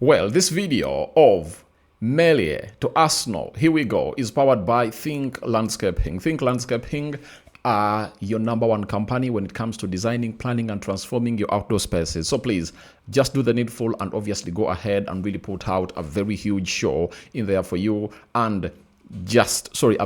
Well, this video of Meslier to Arsenal, here we go, is powered by Think Landscaping. Think Landscaping are your #1 company when it comes to designing, planning, and transforming your outdoor spaces. So please, just do the needful and obviously go ahead and really put out a very huge show in there for you and a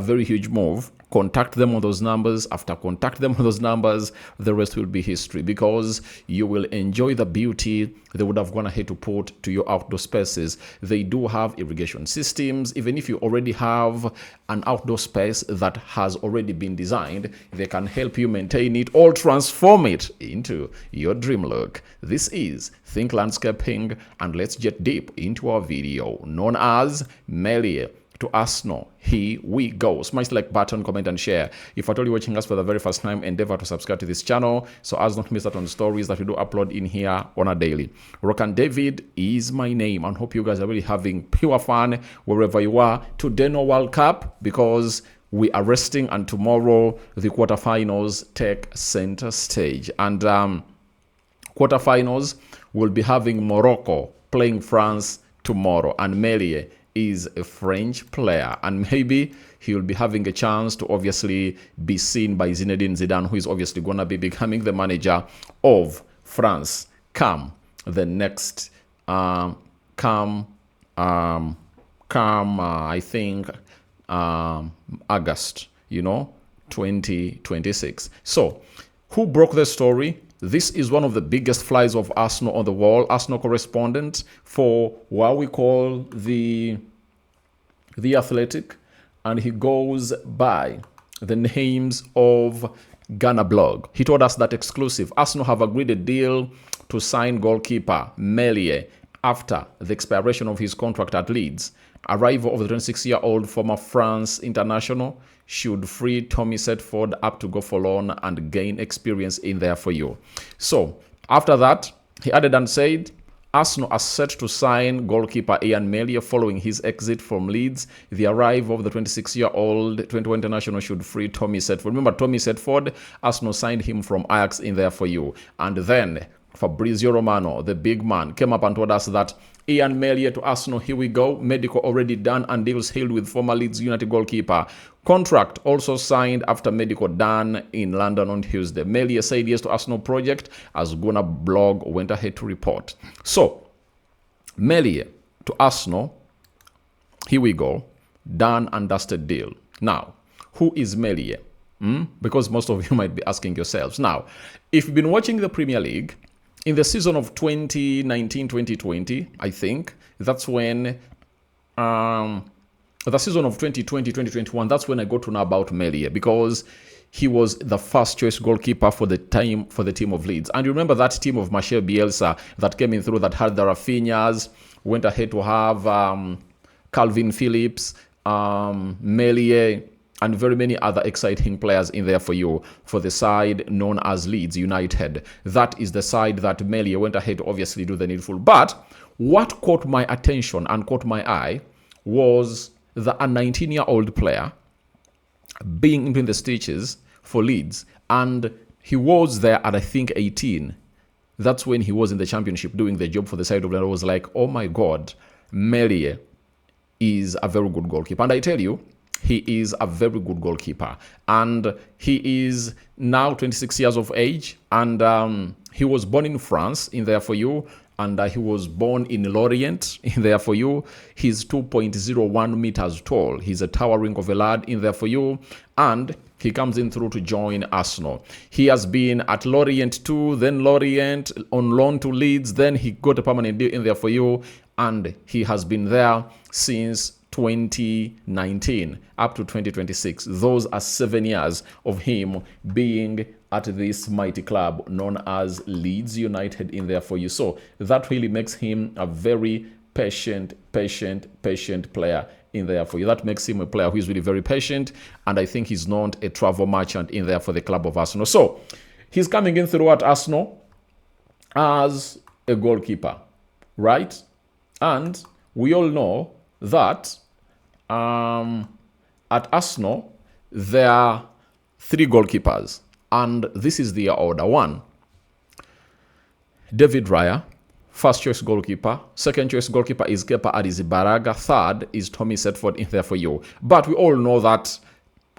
very huge move. Contact them on those numbers. After contact them on those numbers, the rest will be history, because you will enjoy the beauty they would have gone ahead to put to your outdoor spaces. They do have irrigation systems. Even if you already have an outdoor space that has already been designed, they can help you maintain it or transform it into your dream look. This is Think Landscaping, and let's get deep into our video known as Meslier to Arsenal. Here we go. Smash the like button, comment, and share. If at all you're watching us for the very first time, endeavor to subscribe to this channel so as not to miss out on stories that we do upload in here on a daily. Rokani David is my name, and hope you guys are really having pure fun wherever you are. Today no World Cup because we are resting, and tomorrow the quarterfinals take center stage. And quarterfinals will be having Morocco playing France tomorrow, and Meslier is a French player, and maybe he will be having a chance to obviously be seen by Zinedine Zidane, who is obviously going to be becoming the manager of France come the next I think August, 2026. So who broke the story? This is one of the biggest flies of Arsenal on the wall. Arsenal correspondent for what we call the Athletic, and he goes by the names of Ghana Blog. He told us that exclusive. Arsenal have agreed a deal to sign goalkeeper Meslier after the expiration of his contract at Leeds. Arrival of the 26-year-old former France international should free Tommy Setford up to go for loan and gain experience in there for you. So after that, he added and said, Arsenal are set to sign goalkeeper Illan Meslier following his exit from Leeds. The arrival of the 26-year-old 21 international should free Tommy Setford. Remember, Tommy Setford, Arsenal signed him from Ajax in there for you. And then Fabrizio Romano, the big man, came up and told us that Illan Meslier to Arsenal, here we go. Medical already done and deals healed with former Leeds United goalkeeper. Contract also signed after medical done in London on Tuesday. Meslier said yes to Arsenal project, as Ghana Blog went ahead to report. So, Meslier to Arsenal, here we go. Done and dusted deal. Now, who is Meslier? Because most of you might be asking yourselves. Now, if you've been watching the Premier League, in the season of 2019-2020, I think, that's when, the season of 2020-2021, that's when I got to know about Meslier, because he was the first choice goalkeeper for the team of Leeds. And you remember that team of Marcel Bielsa that came in through, that had the Rafinhas, went ahead to have Calvin Phillips, Meslier, and very many other exciting players in there for you, for the side known as Leeds United. That is the side that Meslier went ahead to obviously do the needful. But what caught my attention and caught my eye was a 19-year-old player being in the stitches for Leeds. And he was there at, I think, 18. That's when he was in the championship doing the job for the side of Leeds. I was like, oh my God, Meslier is a very good goalkeeper. And I tell you, he is a very good goalkeeper, and he is now 26 years of age, and he was born in France in there for you, and he was born in Lorient in there for you. He's 2.01 meters tall. He's a towering of a lad in there for you, and he comes in through to join Arsenal. He has been at Lorient too, then Lorient on loan to Leeds, then he got a permanent deal in there for you, and he has been there since 2019 up to 2026. Those are 7 years of him being at this mighty club known as Leeds United in there for you. So that really makes him a very patient player in there for you. That makes him a player who is really very patient, and I think he's not a travel merchant in there for the club of Arsenal. So he's coming in through at Arsenal as a goalkeeper, right? And we all know that at Arsenal, there are 3 goalkeepers, and this is their order. 1, David Raya, First choice goalkeeper. Second choice goalkeeper is Kepa Arrizabalaga. Third is Tommy Setford in there for you. But we all know that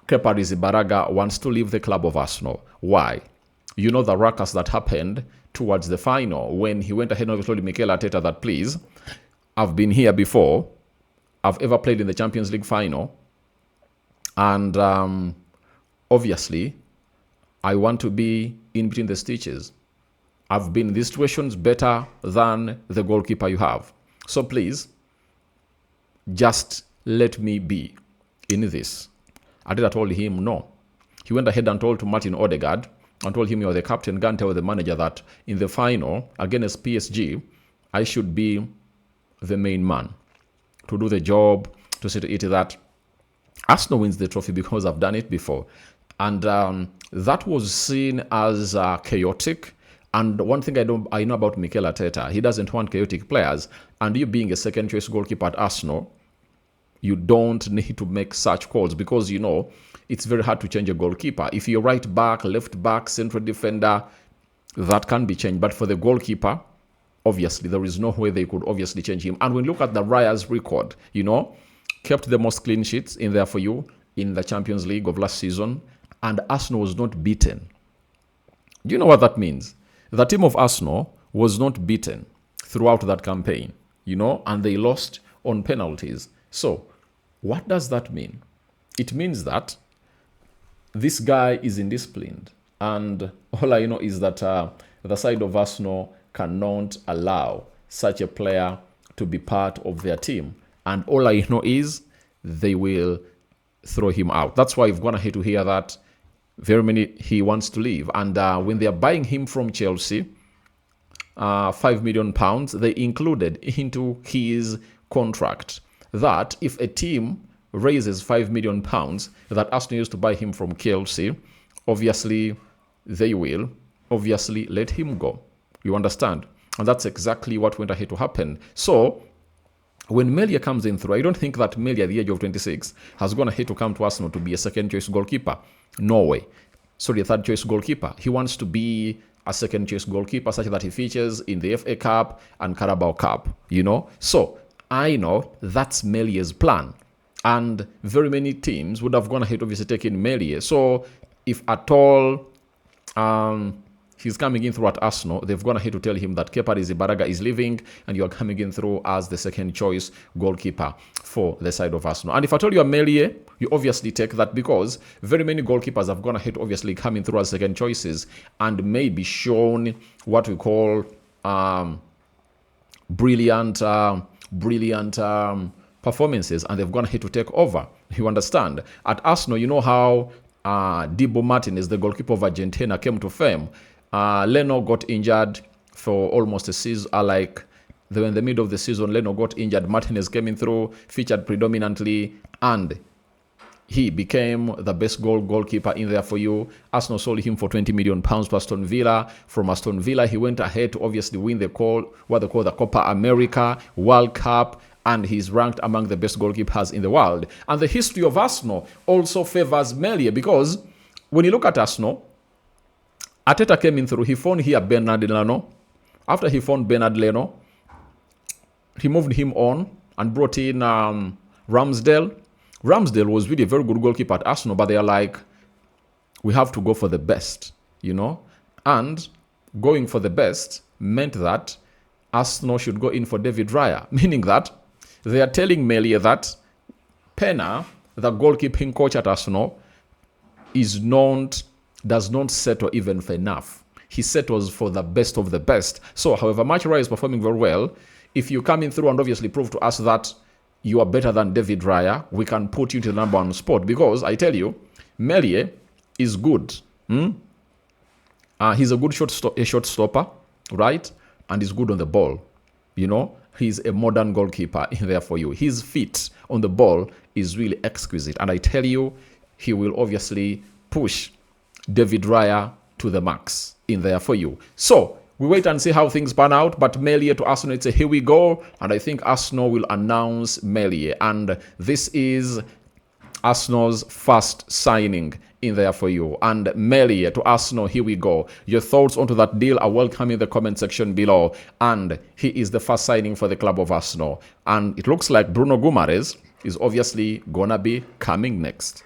Kepa Arrizabalaga wants to leave the club of Arsenal. Why? You know the ruckus that happened towards the final when he went ahead and told Mikel Arteta that, please, I've been here before. I've ever played in the Champions League final. And obviously, I want to be in between the stitches. I've been in these situations better than the goalkeeper you have. So please, just let me be in this. Arteta told him no. He went ahead and told to Martin Odegaard and told him, you're the captain, go and tell the manager that in the final against PSG, I should be the main man to do the job, to see to it that Arsenal wins the trophy because I've done it before. And that was seen as chaotic. And one thing I know about Mikel Arteta, he doesn't want chaotic players. And you being a second choice goalkeeper at Arsenal, you don't need to make such calls because, you know, it's very hard to change a goalkeeper. If you're right back, left back, central defender, that can be changed. But for the goalkeeper, obviously, there is no way they could obviously change him. And when you look at the Raya's record, you know, kept the most clean sheets in there for you in the Champions League of last season. And Arsenal was not beaten. Do you know what that means? The team of Arsenal was not beaten throughout that campaign, you know, and they lost on penalties. So, what does that mean? It means that this guy is indisciplined. And all I know is that the side of Arsenal cannot allow such a player to be part of their team. And all I know is they will throw him out. That's why you've gone ahead to hear that very many he wants to leave. And when they're buying him from Chelsea, £5 million, they included into his contract that if a team raises £5 million that Arsenal used to buy him from Chelsea, obviously they will obviously let him go. You understand? And that's exactly what went ahead to happen. So when Meslier comes in through, I don't think that Meslier at the age of 26 has gone ahead to come to Arsenal to be a second choice goalkeeper. No way. Sorry, a third choice goalkeeper. He wants to be a second choice goalkeeper such that he features in the FA Cup and Carabao Cup, you know? So I know that's Meslier's plan. And very many teams would have gone ahead obviously taking Meslier. So if at all he's coming in through at Arsenal, they've gone ahead to tell him that Kepa Arrizabalaga is leaving and you are coming in through as the second choice goalkeeper for the side of Arsenal. And if I told you a Meslier, you obviously take that because very many goalkeepers have gone ahead obviously coming through as second choices and maybe shown what we call brilliant performances, and they've gone ahead to take over. You understand? At Arsenal, you know how Dibu Martinez, the goalkeeper of Argentina, came to fame. Leno got injured for almost a season, in the middle of the season, Leno got injured. Martinez came in through, featured predominantly, and he became the best goalkeeper in there for you. Arsenal sold him for £20 million to Aston Villa. From Aston Villa, he went ahead to obviously win what they call the Copa America, World Cup, and he's ranked among the best goalkeepers in the world. And the history of Arsenal also favors Meslier because when you look at Arsenal, Arteta came in through, he found here Bernard Leno. After he found Bernard Leno, he moved him on and brought in Ramsdale. Ramsdale was really a very good goalkeeper at Arsenal, but they are like, we have to go for the best, you know? And going for the best meant that Arsenal should go in for David Raya, meaning that they are telling Meslier that Pena, the goalkeeping coach at Arsenal, does not settle even for enough. He settles for the best of the best. So, however much Raya is performing very well, if you come in through and obviously prove to us that you are better than David Raya, we can put you to the number one spot. Because I tell you, Meslier is good. He's a good short stopper, right? And he's good on the ball. You know, he's a modern goalkeeper in there for you. His feet on the ball is really exquisite. And I tell you, he will obviously push David Raya to the max in there for you. So, we wait and see how things pan out. But Meslier to Arsenal, it's a here we go. And I think Arsenal will announce Meslier. And this is Arsenal's first signing in there for you. And Meslier to Arsenal, here we go. Your thoughts onto that deal are welcome in the comment section below. And he is the first signing for the club of Arsenal. And it looks like Bruno Guimaraes is obviously gonna be coming next.